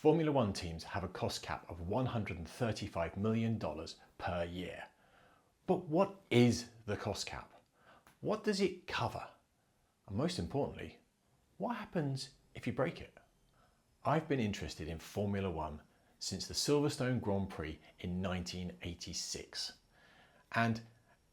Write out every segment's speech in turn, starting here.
Formula One teams have a cost cap of $135 million per year. But what is the cost cap? What does it cover? And most importantly, what happens if you break it? I've been interested in Formula One since the Silverstone Grand Prix in 1986. And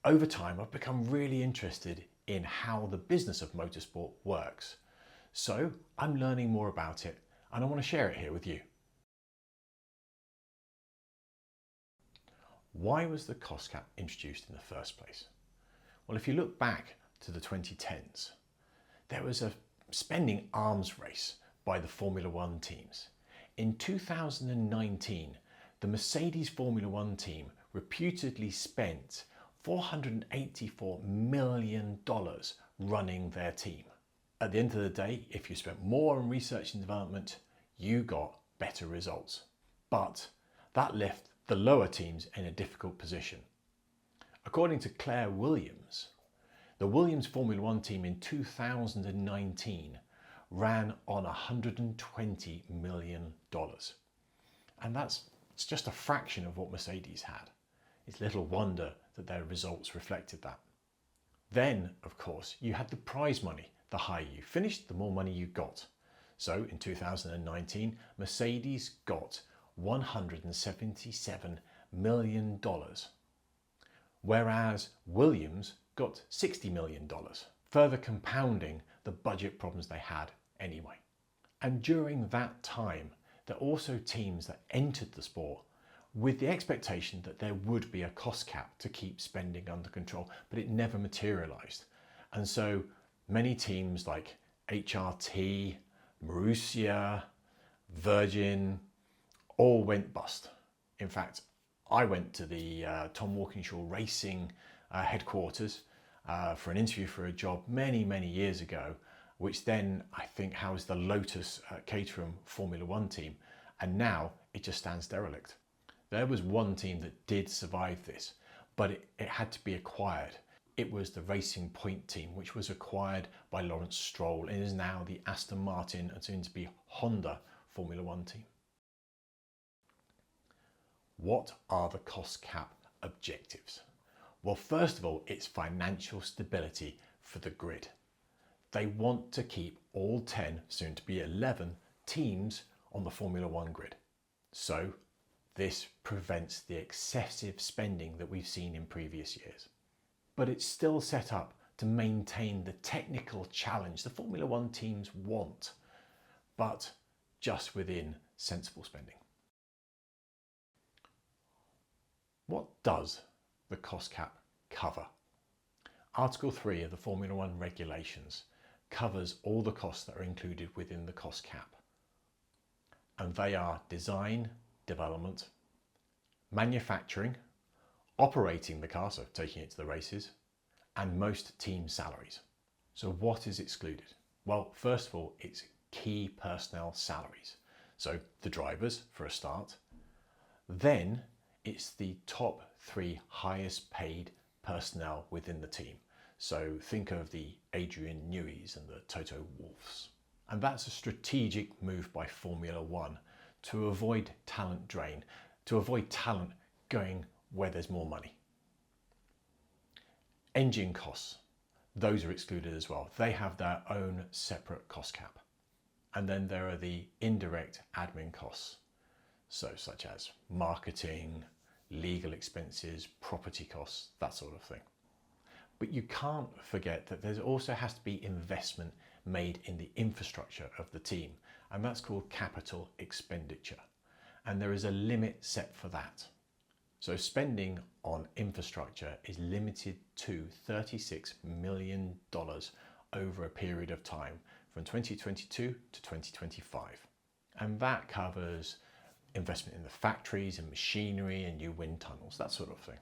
over time, I've become really interested in how the business of motorsport works. So I'm learning more about it and I want to share it here with you. Why was the cost cap introduced in the first place? Well, if you look back to the 2010s, there was a spending arms race by the Formula One teams. In 2019, the Mercedes Formula One team reputedly spent $484 million running their team. At the end of the day, if you spent more on research and development, you got better results. But that left the lower teams in a difficult position. According to Claire Williams, the Williams Formula One team in 2019 ran on $120 million. And that's just a fraction of what Mercedes had. It's little wonder that their results reflected that. Then, of course, you had the prize money. The higher you finished, the more money you got. So in 2019, Mercedes got $177 million, whereas Williams got $60 million, further compounding the budget problems they had anyway. And during that time, there are also teams that entered the sport with the expectation that there would be a cost cap to keep spending under control, but it never materialized. And so many teams like HRT, Marussia, Virgin, all went bust. In fact, I went to the Tom Walkinshaw Racing headquarters for an interview for a job many years ago, which then I think housed the Lotus Caterham Formula One team, and now it just stands derelict. There was one team that did survive this, but it had to be acquired. It was the Racing Point team, which was acquired by Lawrence Stroll and is now the Aston Martin and soon to be Honda Formula One team. What are the cost cap objectives? Well, first of all, it's financial stability for the grid. They want to keep all 10, soon to be 11, teams on the Formula One grid. So this prevents the excessive spending that we've seen in previous years. But it's still set up to maintain the technical challenge the Formula One teams want, but just within sensible spending. What does the cost cap cover? Article 3 of the Formula One regulations covers all the costs that are included within the cost cap. And they are design, development, manufacturing, operating the car, so taking it to the races, and most team salaries. So what is excluded? Well, first of all, it's key personnel salaries. So the drivers for a start. Then it's the top 3 highest paid personnel within the team. So think of the Adrian Newey's and the Toto Wolffs. And that's a strategic move by Formula One to avoid talent drain, to avoid talent going where there's more money. Engine costs, those are excluded as well. They have their own separate cost cap. And then there are the indirect admin costs, so such as marketing, legal expenses, property costs, that sort of thing. But you can't forget that there also has to be investment made in the infrastructure of the team, and that's called capital expenditure. And there is a limit set for that. So spending on infrastructure is limited to $36 million over a period of time from 2022 to 2025. And that covers investment in the factories and machinery and new wind tunnels, that sort of thing.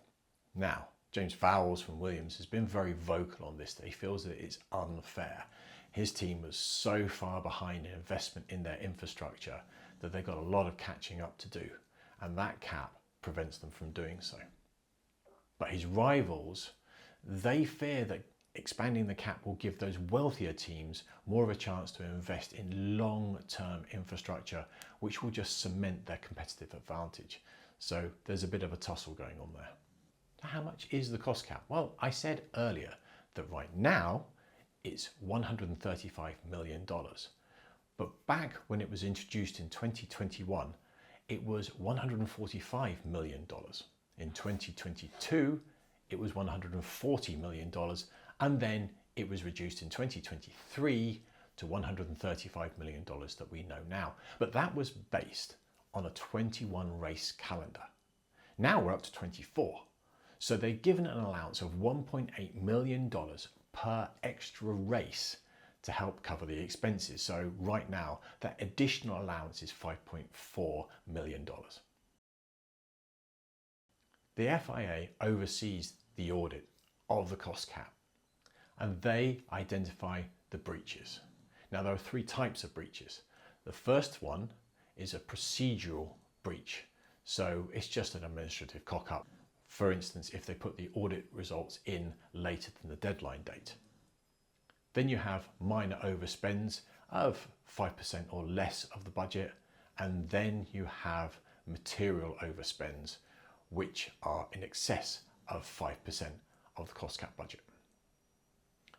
Now, James Vowles from Williams has been very vocal on this, that he feels that it's unfair. His team was so far behind in investment in their infrastructure that they've got a lot of catching up to do, and that cap prevents them from doing so. But his rivals, they fear that expanding the cap will give those wealthier teams more of a chance to invest in long-term infrastructure, which will just cement their competitive advantage. So there's a bit of a tussle going on there. How much is the cost cap? Well, I said earlier that right now it's $135 million. But back when it was introduced in 2021, it was $145 million. In 2022, it was $140 million. And then it was reduced in 2023 to $135 million that we know now. But that was based on a 21 race calendar. Now we're up to 24. So they've given an allowance of $1.8 million per extra race to help cover the expenses. So right now, that additional allowance is $5.4 million. The FIA oversees the audit of the cost cap, and they identify the breaches. Now, there are three types of breaches. The first one is a procedural breach. So it's just an administrative cock-up. For instance, if they put the audit results in later than the deadline date. Then you have minor overspends of 5% or less of the budget. And then you have material overspends, which are in excess of 5% of the cost cap budget.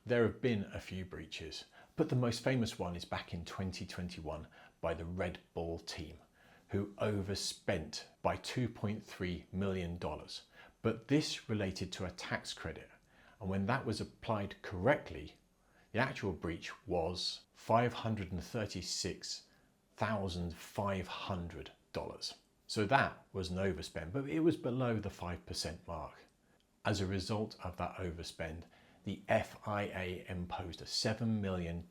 There have been a few breaches, but the most famous one is back in 2021 by the Red Bull team, who overspent by $2.3 million. But this related to a tax credit. And when that was applied correctly, the actual breach was $536,500. So that was an overspend, but it was below the 5% mark. As a result of that overspend, the FIA imposed a $7 million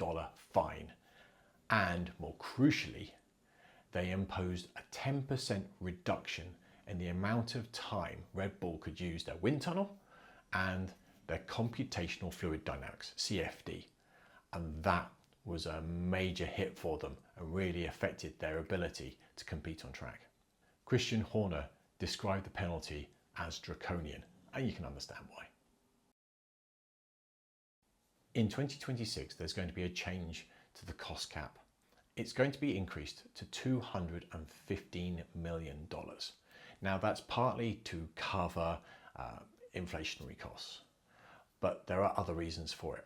fine. And more crucially, they imposed a 10% reduction in the amount of time Red Bull could use their wind tunnel and their computational fluid dynamics, CFD. And that was a major hit for them and really affected their ability to compete on track. Christian Horner described the penalty as draconian, and you can understand why. In 2026, there's going to be a change to the cost cap. It's going to be increased to $215 million. Now, that's partly to cover inflationary costs, but there are other reasons for it.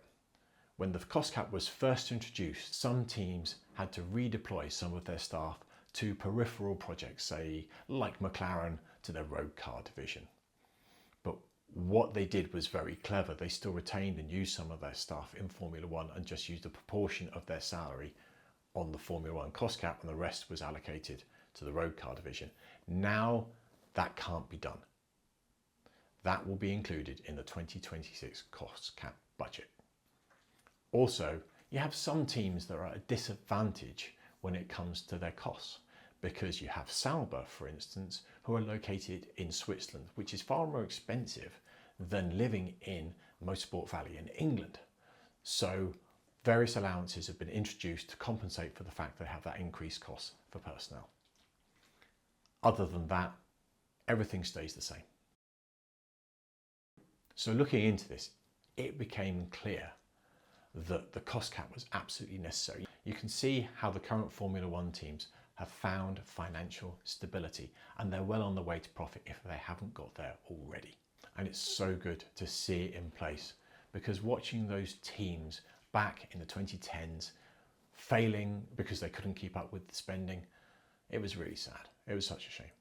When the cost cap was first introduced, some teams had to redeploy some of their staff to peripheral projects, say like McLaren to their road car division. But what they did was very clever. They still retained and used some of their staff in Formula One and just used a proportion of their salary on the Formula One cost cap, and the rest was allocated to the road car division. Now that can't be done. That will be included in the 2026 cost cap budget. Also, you have some teams that are at a disadvantage when it comes to their costs, because you have Sauber, for instance, who are located in Switzerland, which is far more expensive than living in Motorsport Valley in England. So various allowances have been introduced to compensate for the fact they have that increased cost for personnel. Other than that, everything stays the same. So looking into this, it became clear that the cost cap was absolutely necessary. You can see how the current Formula One teams have found financial stability, and they're well on the way to profit if they haven't got there already. And it's so good to see it in place, because watching those teams back in the 2010s failing because they couldn't keep up with the spending, it was really sad. It was such a shame.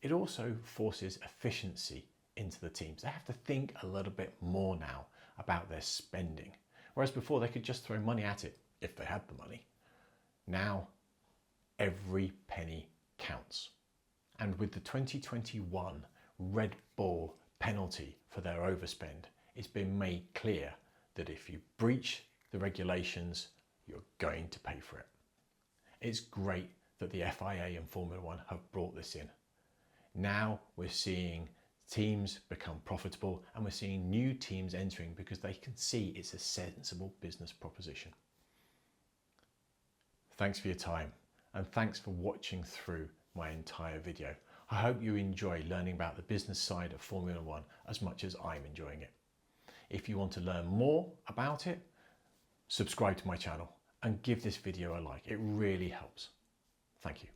It also forces efficiency into the teams. They have to think a little bit more now about their spending. Whereas before they could just throw money at it if they had the money. Now, every penny counts. And with the 2021 Red Bull penalty for their overspend, it's been made clear that if you breach the regulations, you're going to pay for it. It's great that the FIA and Formula One have brought this in. Now we're seeing teams become profitable, and we're seeing new teams entering because they can see it's a sensible business proposition. Thanks for your time, and thanks for watching through my entire video. I hope you enjoy learning about the business side of Formula One as much as I'm enjoying it. If you want to learn more about it, subscribe to my channel and give this video a like. It really helps. Thank you.